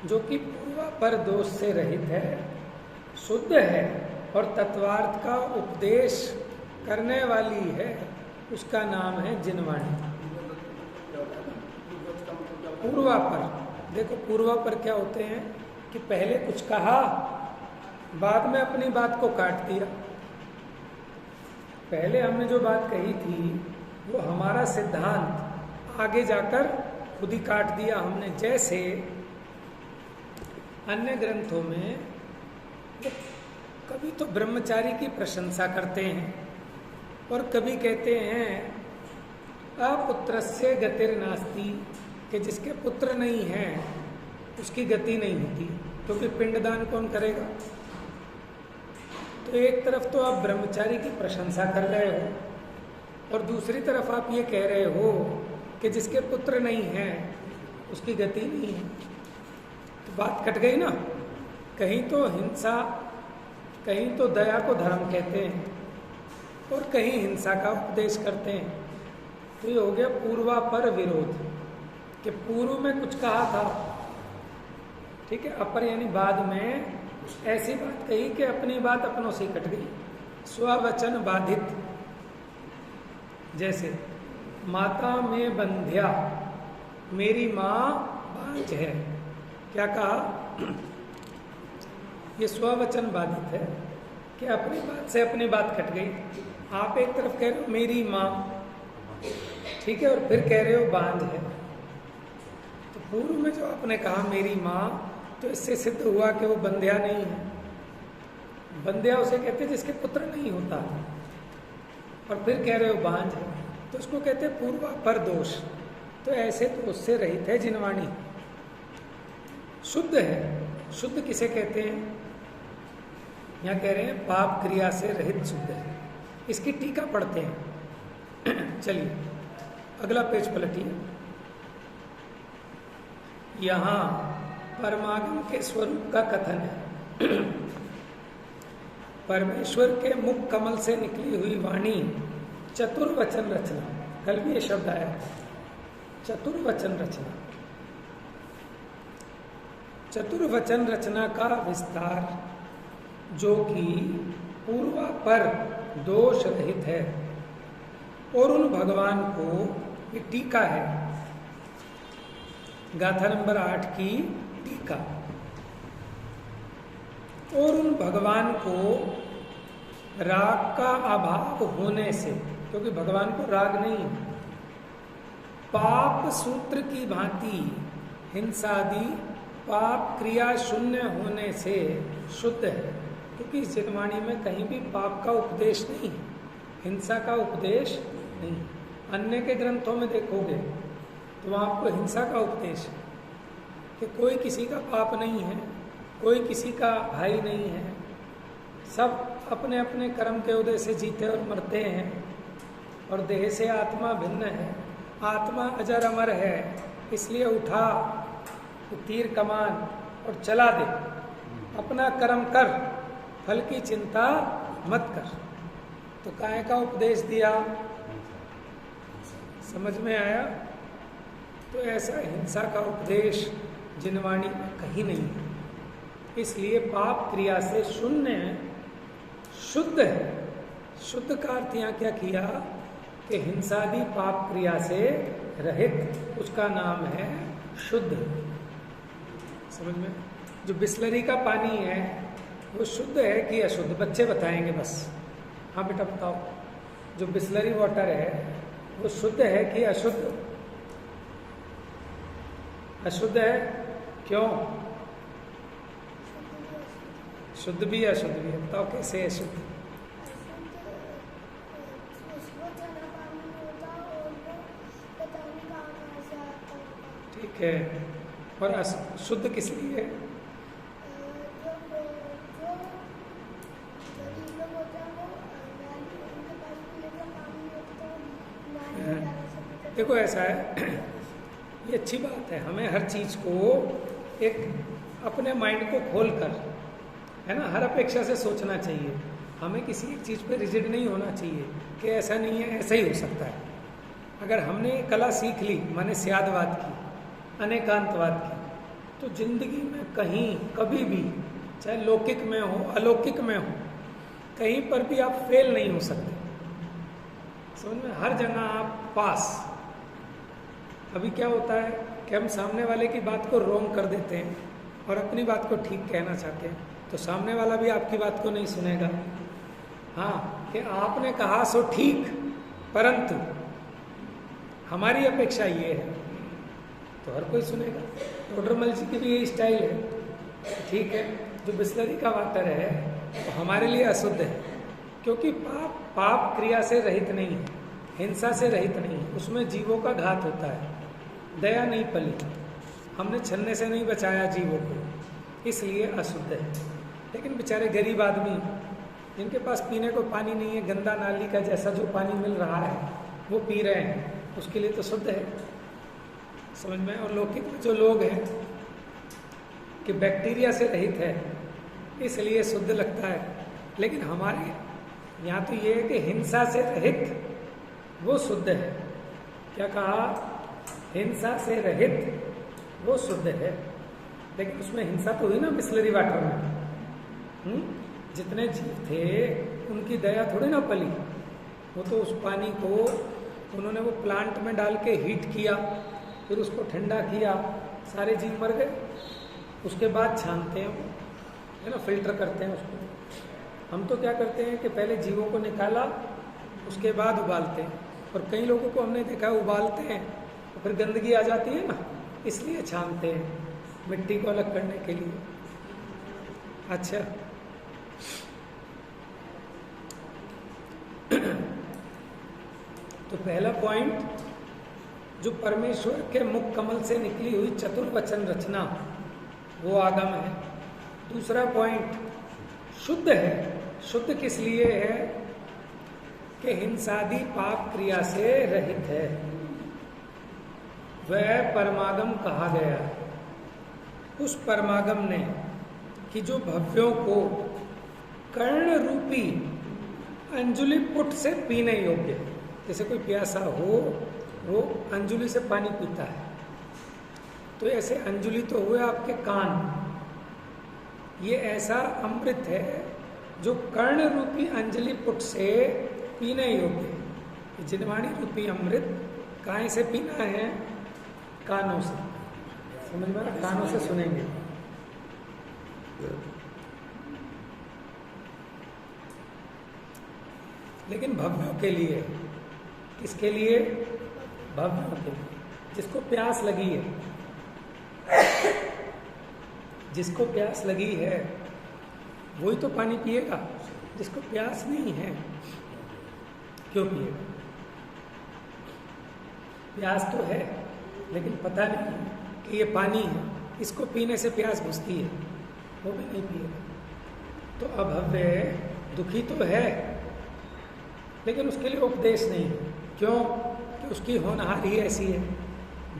जो कि पूर्वा पर दोष से रहित है, शुद्ध है और तत्वार्थ का उपदेश करने वाली है, उसका नाम है जिनवाणी। पूर्वा पर देखो, पूर्वा पर क्या होते हैं कि पहले कुछ कहा, बाद में अपनी बात को काट दिया। पहले हमने जो बात कही थी वो हमारा सिद्धांत आगे जाकर खुद ही काट दिया हमने। जैसे अन्य ग्रंथों में कभी तो ब्रह्मचारी की प्रशंसा करते हैं और कभी कहते हैं अपुत्रस्य गतिर्नास्ति, कि जिसके पुत्र नहीं हैं उसकी गति नहीं होती, क्योंकि पिंडदान कौन करेगा। तो एक तरफ तो आप ब्रह्मचारी की प्रशंसा कर रहे हो और दूसरी तरफ आप ये कह रहे हो कि जिसके पुत्र नहीं हैं उसकी गति नहीं है, तो बात कट गई ना। कहीं तो हिंसा, कहीं तो दया को धर्म कहते हैं और कहीं हिंसा का उपदेश करते हैं। तो ये हो गया पूर्वापर विरोध, कि पूर्व में कुछ कहा था, ठीक है, अपर यानी बाद में ऐसी बात कही कि अपनी बात अपनों से कट गई, स्ववचन बाधित। जैसे माता में बंध्या, मेरी माँ बांझ है, क्या कहा, ये स्ववचन बाधित है कि अपनी बात से अपनी बात कट गई। आप एक तरफ कह रहे हो मेरी माँ, ठीक है, और फिर कह रहे हो बांझ है। तो पूर्व में जो आपने कहा मेरी माँ, तो इससे सिद्ध हुआ कि वो बंध्या नहीं है। बंध्या उसे कहते हैं जिसके पुत्र नहीं होता, और फिर कह रहे हो बांझ है, तो उसको कहते हैं पूर्वापर दोष। तो ऐसे दोष से रहित है जिनवाणी, शुद्ध है। शुद्ध किसे कहते हैं, यहाँ कह रहे हैं पाप क्रिया से रहित शुद्ध है। इसकी टीका पढ़ते हैं। चलिए अगला पेज पलटिए। यहाँ परमागम के स्वरूप का कथन है। परमेश्वर के मुख कमल से निकली हुई वाणी चतुर्वचन रचना, कल भी ये शब्द आया, चतुर्वचन रचना। चतुर्वचन रचना का विस्तार जो कि पूर्वापर दोष रहित है, और उन भगवान को, ये टीका है, गाथा नंबर 8 की टीका। और उन भगवान को राग का अभाव होने से, क्योंकि भगवान को राग नहीं है, पाप सूत्र की भांति हिंसादि पाप क्रिया शून्य होने से शुद्ध है। क्योंकि इस जिनवाणी में कहीं भी पाप का उपदेश नहीं है, हिंसा का उपदेश नहीं। अन्य के ग्रंथों में देखोगे तो वहाँ आपको हिंसा का उपदेश है कि कोई किसी का पाप नहीं है, कोई किसी का भाई नहीं है, सब अपने अपने कर्म के उदय से जीते और मरते हैं, और देह से आत्मा भिन्न है। आत्मा अजर अमर है, इसलिए उठा तो तीर कमान और चला दे, अपना कर्म कर, फल की चिंता मत कर। तो काय का उपदेश दिया, समझ में आया। तो ऐसा हिंसा का उपदेश जिनवाणी में कहीं नहीं है, इसलिए पाप क्रिया से शून्य शुद्ध है। शुद्ध का अर्थ यहाँ क्या किया कि हिंसादि पाप क्रिया से रहित, उसका नाम है शुद्ध। समझ में। जो बिस्लरी का पानी है वो शुद्ध है कि अशुद्ध, बच्चे बताएंगे बस। हाँ बेटा बताओ, जो बिस्लरी वाटर है वो शुद्ध है कि अशुद्ध? अशुद्ध है, क्यों? शुद्ध भी अशुद्ध भी है, बताओ कैसे है शुद्ध? ठीक है, और शुद्ध किस लिए? देखो ऐसा है, ये अच्छी बात है, हमें हर चीज को एक अपने माइंड को खोल कर, है ना, हर अपेक्षा से सोचना चाहिए। हमें किसी एक चीज पे रिजिड नहीं होना चाहिए कि ऐसा नहीं है, ऐसा ही हो सकता है। अगर हमने कला सीख ली, माने स्यादवाद की, अनेकांतवाद की, तो जिंदगी में कहीं कभी भी, चाहे लौकिक में हो अलौकिक में हो, कहीं पर भी आप फेल नहीं हो सकते। समझ में, हर जगह आप पास। अभी क्या होता है कि हम सामने वाले की बात को रोंग कर देते हैं और अपनी बात को ठीक कहना चाहते हैं, तो सामने वाला भी आपकी बात को नहीं सुनेगा। हाँ, कि आपने कहा सो ठीक, परंतु हमारी अपेक्षा ये है, तो हर कोई सुनेगा। टोडरमल जी की भी यही स्टाइल है। ठीक है, जो बिस्लरी का वाटर है तो हमारे लिए अशुद्ध है, क्योंकि पाप क्रिया से रहित नहीं है, हिंसा से रहित नहीं है, उसमें जीवों का घात होता है, दया नहीं पली, हमने छलने से नहीं बचाया जीवों को, इसलिए अशुद्ध है। लेकिन बेचारे गरीब आदमी जिनके पास पीने को पानी नहीं है, गंदा नाली का जैसा जो पानी मिल रहा है वो पी रहे हैं, उसके लिए तो शुद्ध है, समझ में। और लौकिक जो लोग हैं कि बैक्टीरिया से रहित है इसलिए शुद्ध लगता है, लेकिन हमारे यहाँ तो ये है कि हिंसा से रहित वो शुद्ध है। क्या कहा? हिंसा से रहित वो शुद्ध है, लेकिन उसमें हिंसा तो हुई ना बिस्लरी वाटर में। जितने जीव थे उनकी दया थोड़ी ना पली, वो तो उस पानी को उन्होंने वो प्लांट में डाल के हीट किया, फिर उसको ठंडा किया, सारे जीव मर गए। उसके बाद छानते हैं, है ना, फिल्टर करते हैं उसको। हम तो क्या करते हैं कि पहले जीवों को निकाला, उसके बाद उबालते हैं। और कई लोगों को हमने देखा उबालते हैं तो फिर गंदगी आ जाती है ना, इसलिए छानते हैं, मिट्टी को अलग करने के लिए। अच्छा, तो पहला पॉइंट जो परमेश्वर के मुख कमल से निकली हुई चतुर्वचन रचना वो आगम है। दूसरा पॉइंट शुद्ध है। शुद्ध किस लिए है? कि हिंसादि पाप क्रिया से रहित है, वह परमागम कहा गया। उस परमागम ने कि जो भव्यों को कर्ण रूपी अंजुलि पुट से पीने योग्य, जैसे कोई प्यासा हो वो अंजुलि से पानी पीता है, तो ऐसे अंजुलि तो हुए आपके कान, ये ऐसा अमृत है जो कर्ण रूपी अंजलि पुट से पीने योग्य। जिनवाणी रूपी अमृत काहे से पीना है? कानों से। समझ में? कानों से सुनेंगे। लेकिन भव्यों के लिए, किसके लिए? भव्यों के लिए, जिसको प्यास लगी है। जिसको प्यास लगी है वही तो पानी पिएगा, जिसको प्यास नहीं है क्यों पिएगा? प्यास तो है लेकिन पता नहीं कि ये पानी है, इसको पीने से प्यास घुसती है, वो भी नहीं पिएगा। तो अभव्य दुखी तो है लेकिन उसके लिए उपदेश नहीं है। क्यों? कि उसकी होनहारी ऐसी है।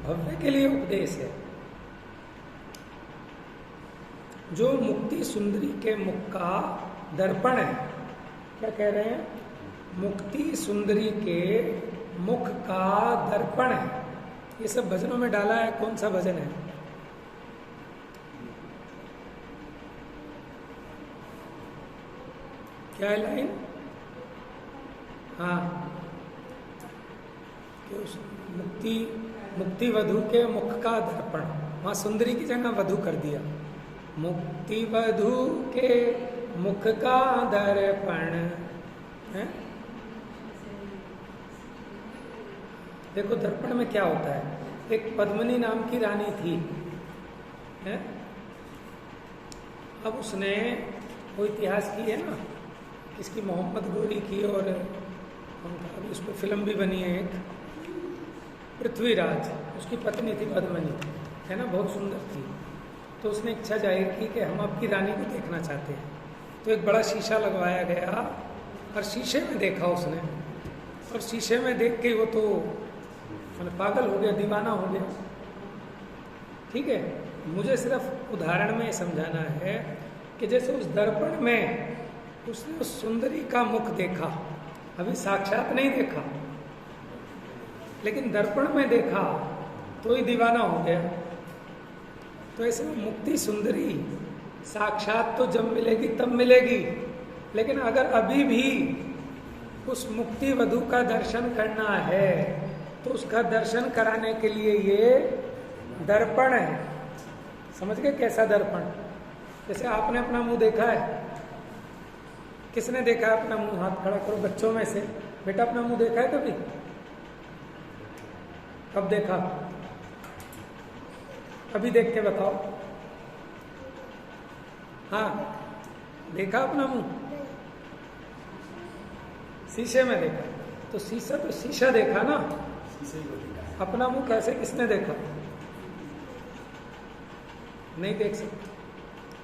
भव्य के लिए उपदेश है। जो मुक्ति सुंदरी के मुख का दर्पण है। क्या कह रहे हैं? मुक्ति सुंदरी के मुख का दर्पण है। ये सब भजनों में डाला है। कौन सा भजन है? क्या है लाइन? हाँ, कि उस मुक्ति वधु के मुख का दर्पण, वहां सुंदरी की जगह वधु कर दिया। मुक्ति वधु के मुख का दर्पण है। देखो दर्पण में क्या होता है। एक पद्मिनी नाम की रानी थी है? अब उसने वो इतिहास की है ना, इसकी मोहम्मद गोरी की, और अभी उस पर फिल्म भी बनी है एक, पृथ्वीराज उसकी पत्नी थी पद्मिनी, है ना, बहुत सुंदर थी। तो उसने इच्छा जाहिर की कि हम आपकी रानी को देखना चाहते हैं। तो एक बड़ा शीशा लगवाया गया और शीशे में देखा उसने, और शीशे में देख के वो तो मैंने पागल हो गया, दीवाना हो गया। ठीक है, मुझे सिर्फ उदाहरण में समझाना है कि जैसे उस दर्पण में उसने उस सुंदरी का मुख देखा, अभी साक्षात नहीं देखा लेकिन दर्पण में देखा तो ही दीवाना हो गया। तो ऐसे मुक्ति सुंदरी साक्षात तो जब मिलेगी तब मिलेगी, लेकिन अगर अभी भी उस मुक्ति वधु का दर्शन करना है तो उसका दर्शन कराने के लिए ये दर्पण है। समझ गए कैसा दर्पण? जैसे आपने अपना मुंह देखा है। किसने देखा है अपना मुंह? हाथ खड़ा करो बच्चों में से। बेटा अपना मुंह देखा है कभी? कब देखा? अभी देख के बताओ। हाँ, देखा अपना मुंह? शीशे में देखा तो शीशा देखा ना, शीशे को देखा है। अपना मुंह कैसे किसने देखा? नहीं देख सकते,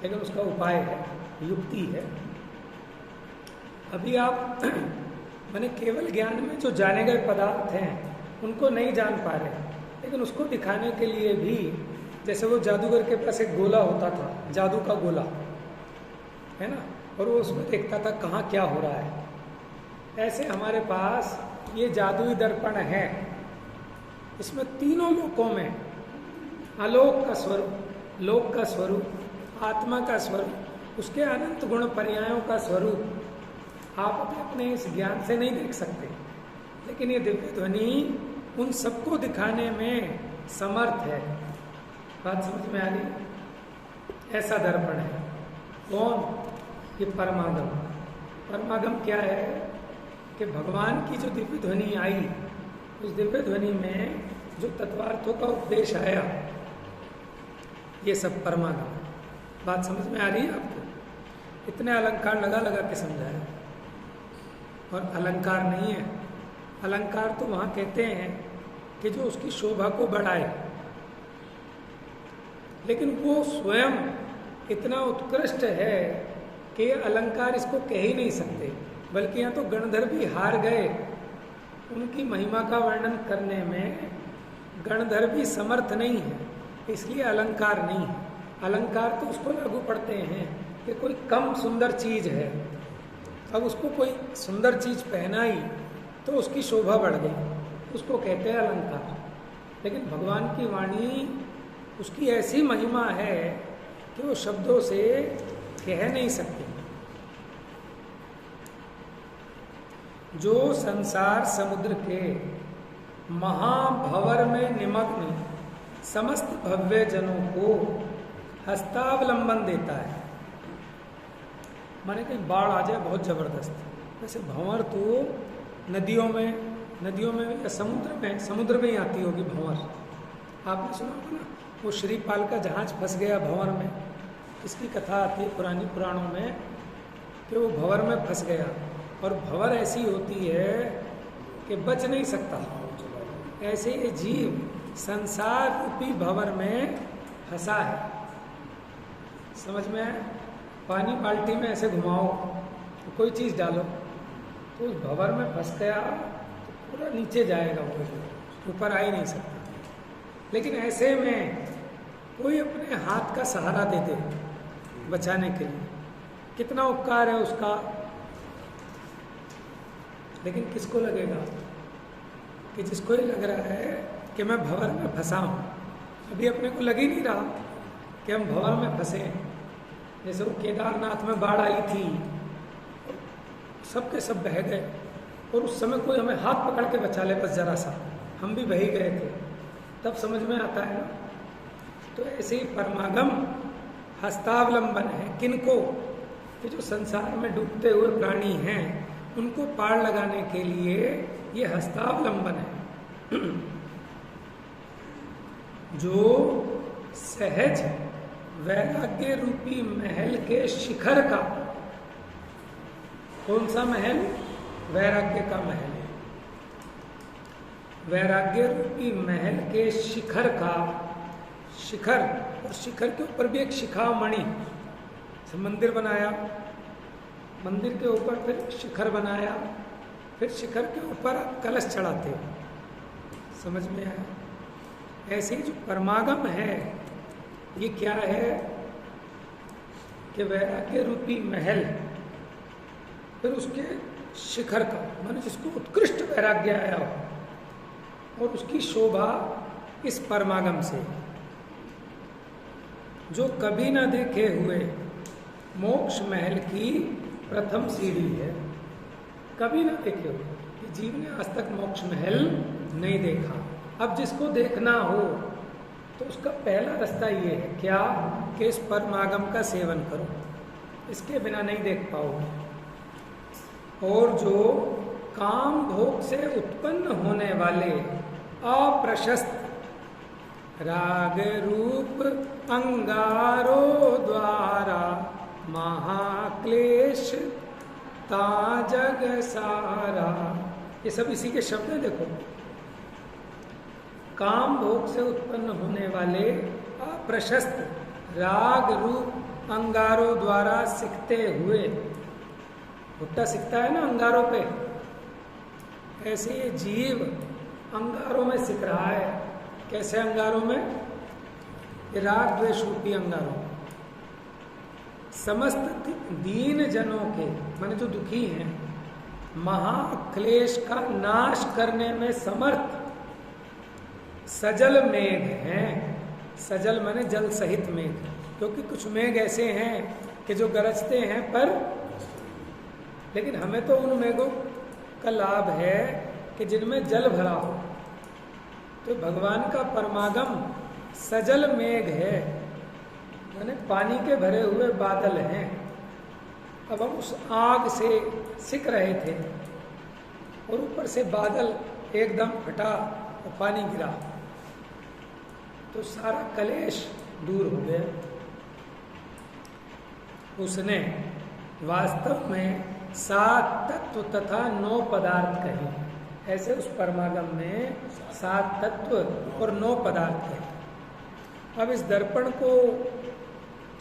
लेकिन उसका उपाय है, युक्ति है। अभी आप मैंने केवल ज्ञान में जो जाने गए पदार्थ हैं उनको नहीं जान पा रहे, लेकिन उसको दिखाने के लिए भी, जैसे वो जादूगर के पास एक गोला होता था, जादू का गोला है ना, और वो उसमें देखता था कहाँ क्या हो रहा है। ऐसे हमारे पास ये जादुई दर्पण है, इसमें तीनों लोकों में आलोक का स्वरूप, लोक का स्वरूप, आत्मा का स्वरूप, उसके अनंत गुण पर्यायों का स्वरूप आप अपने इस ज्ञान से नहीं देख सकते, लेकिन ये दिव्य ध्वनि उन सबको दिखाने में समर्थ है। बात समझ में आ रही? ऐसा दर्पण है। कौन? ये परमागम। परमागम क्या है कि भगवान की जो दिव्य ध्वनि आई, उस दिव्य ध्वनि में जो तत्वार्थों का उपदेश आया, ये सब परमागम। बात समझ में आ रही है आपको? इतने अलंकार लगा लगा के समझाया, और अलंकार नहीं है। अलंकार तो वहाँ कहते हैं कि जो उसकी शोभा को बढ़ाए, लेकिन वो स्वयं इतना उत्कृष्ट है कि अलंकार इसको कह ही नहीं सकते, बल्कि यहाँ तो गणधर भी हार गए। उनकी महिमा का वर्णन करने में गणधर भी समर्थ नहीं है, इसलिए अलंकार नहीं है। अलंकार तो उसको लागू पड़ते हैं कि कोई कम सुंदर चीज है, अब उसको कोई सुंदर चीज पहनाई तो उसकी शोभा बढ़ गई, उसको कहते हैं अलंकार। लेकिन भगवान की वाणी, उसकी ऐसी महिमा है कि वो शब्दों से कह नहीं सकते। जो संसार समुद्र के महाभंवर में निमग्न समस्त भव्य जनों को हस्तावलंबन देता है, माने कहीं बाढ़ आ जाए बहुत जबरदस्त। वैसे भंवर तो नदियों में या समुद्र में ही आती होगी भंवर। आपने सुना होगा ना, वो श्रीपाल का जहाज फंस गया भंवर में, इसकी कथा आती है पुरानी पुराणों में कि वो भंवर में फंस गया, और भंवर ऐसी होती है कि बच नहीं सकता। ऐसे ये जीव संसार रूपी भंवर में फंसा है। समझ में आया? पानी बाल्टी में ऐसे घुमाओ तो कोई चीज़ डालो तो उस भंवर में फंस गया तो पूरा नीचे जाएगा, वो ऊपर आ ही नहीं सकता। लेकिन ऐसे में कोई अपने हाथ का सहारा दे दे बचाने के लिए, कितना उपकार है उसका। लेकिन किसको लगेगा कि जिसको ये लग रहा है कि मैं भंवर में फंसा हूँ, अभी अपने को लग ही नहीं रहा कि हम भंवर में फंसे हैं। जैसे वो केदारनाथ में बाढ़ आई थी, सब के सब बह गए, और उस समय कोई हमें हाथ पकड़ के बचा ले बस जरा सा, हम भी बह ही गए थे, तब समझ में आता है ना। तो ऐसे ही परमागम हस्तावलंबन है। किनको? कि जो संसार में डूबते हुए प्राणी हैं, उनको पार लगाने के लिए ये हस्तावलंबन है। जो सहज वैराग्य रूपी महल के शिखर का, कौन सा महल? वैराग्य का महल है। वैराग्य रूपी महल के शिखर का, शिखर, और शिखर के ऊपर भी एक शिखामणि, मंदिर बनाया, मंदिर के ऊपर फिर शिखर बनाया, फिर शिखर के ऊपर आप कलश चढ़ाते हो। समझ में आया? ऐसे ही जो परमागम है, ये क्या है कि वैराग्य रूपी महल, फिर उसके शिखर का, माने जिसको उत्कृष्ट वैराग्य आया हो, और उसकी शोभा इस परमागम से। जो कभी ना देखे हुए मोक्ष महल की प्रथम सीढ़ी है। कभी ना देखे हुए, कि जीव ने आज तक मोक्ष महल नहीं देखा। अब जिसको देखना हो तो उसका पहला रास्ता ये है, क्या? कि इस परमागम का सेवन करो, इसके बिना नहीं देख पाओगे। और जो काम भोग से उत्पन्न होने वाले अप्रशस्त राग रूप अंगारों द्वारा महाक्लेश ता जग सारा, ये सब इसी के शब्द हैं। देखो, काम भोग से उत्पन्न होने वाले अप्रशस्त राग रूप अंगारों द्वारा सिकते हुए, भुट्टा सिकता है ना अंगारों पे, ऐसे ये जीव अंगारों में सिक रहा है। कैसे अंगारों में? ये राग द्वेष रूपी अंगारों में। समस्त दीन जनों के, माने जो दुखी हैं, महाक्लेश का नाश करने में समर्थ सजल मेघ हैं। सजल माने जल सहित मेघ, क्योंकि कुछ मेघ ऐसे हैं कि जो गरजते हैं पर, लेकिन हमें तो उन मेघों का लाभ है कि जिनमें जल भरा हो। तो भगवान का परमागम सजल मेघ है, माने पानी के भरे हुए बादल हैं। अब हम उस आग से सिक रहे थे और ऊपर से बादल एकदम फटा और पानी गिरा, तो सारा कलेश दूर हो गया। उसने वास्तव में 7 तत्व तथा 9 पदार्थ कहे। ऐसे उस परमागम में 7 तत्व और 9 पदार्थ कहे। अब इस दर्पण को,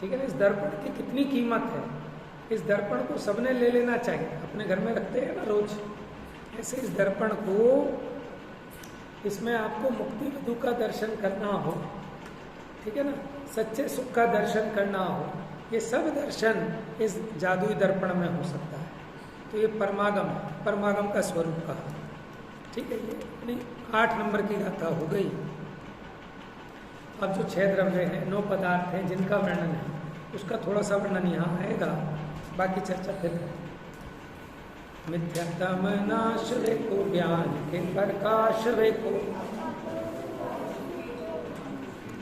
ठीक है ना, इस दर्पण की कितनी कीमत है, इस दर्पण को सबने ले लेना चाहिए, अपने घर में रखते हैं ना रोज। ऐसे इस दर्पण को, इसमें आपको मुक्ति विदु का दर्शन करना हो, ठीक है ना, सच्चे सुख का दर्शन करना हो, ये सब दर्शन इस जादुई दर्पण में हो सकता है। तो ये परमागम, परमागम का स्वरूप कहा, ठीक है। ये अपनी 8 नंबर की गाथा हो गई। अब जो 6 द्रव्य हैं, 9 पदार्थ हैं जिनका वर्णन है, उसका थोड़ा सा वर्णन यहाँ आएगा, बाकी चर्चा फिर। मिथ्यात्म नाश रे को ज्ञान के प्रकाश रे को